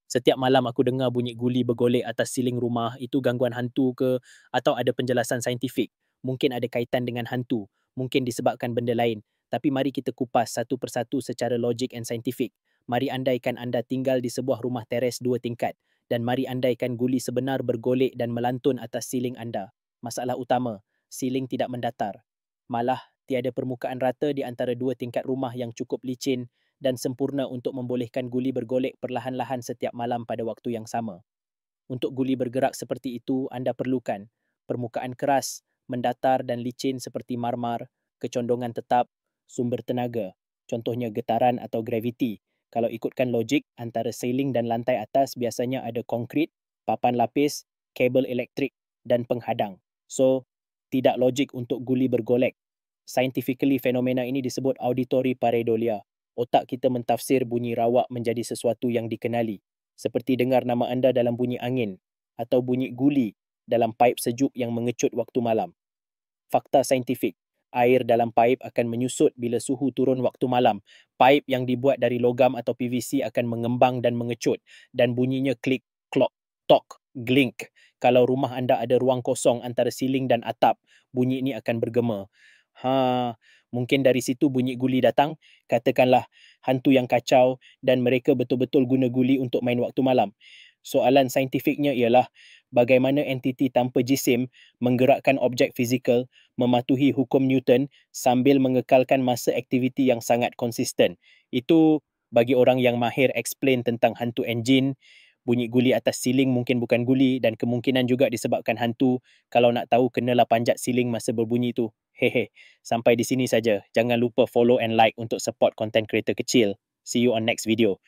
Setiap malam aku dengar bunyi guli bergolek atas siling rumah, itu gangguan hantu ke atau ada penjelasan saintifik? Mungkin ada kaitan dengan hantu, mungkin disebabkan benda lain. Tapi mari kita kupas satu persatu secara logik dan saintifik. Mari andaikan anda tinggal di sebuah rumah teres 2 tingkat dan mari andaikan guli sebenar bergolek dan melantun atas siling anda. Masalah utama, siling tidak mendatar. Malah, tiada permukaan rata di antara 2 tingkat rumah yang cukup licin dan sempurna untuk membolehkan guli bergolek perlahan-lahan setiap malam pada waktu yang sama. Untuk guli bergerak seperti itu, anda perlukan permukaan keras, mendatar dan licin seperti marmar, kecondongan tetap, sumber tenaga, contohnya getaran atau graviti. Kalau ikutkan logik, antara ceiling dan lantai atas biasanya ada konkrit, papan lapis, kabel elektrik dan penghadang. So, tidak logik untuk guli bergolek. Scientifically, fenomena ini disebut auditory pareidolia. Otak kita mentafsir bunyi rawak menjadi sesuatu yang dikenali, seperti dengar nama anda dalam bunyi angin atau bunyi guli dalam paip sejuk yang mengecut waktu malam. Fakta saintifik, air dalam paip akan menyusut bila suhu turun waktu malam. Paip yang dibuat dari logam atau PVC akan mengembang dan mengecut dan bunyinya klik, klok, tok, glink. Kalau rumah anda ada ruang kosong antara siling dan atap, bunyi ini akan bergema. Mungkin dari situ bunyi guli datang. Katakanlah hantu yang kacau dan mereka betul-betul guna guli untuk main waktu malam. Soalan saintifiknya ialah bagaimana entiti tanpa jisim menggerakkan objek fizikal mematuhi hukum Newton sambil mengekalkan masa aktiviti yang sangat konsisten. Itu bagi orang yang mahir explain tentang hantu enjin. Bunyi guli atas siling mungkin bukan guli dan kemungkinan juga disebabkan hantu. Kalau nak tahu, kenalah panjat siling masa berbunyi tu. Hehe, sampai di sini saja. Jangan lupa follow and like untuk support content creator kecil. See you on next video.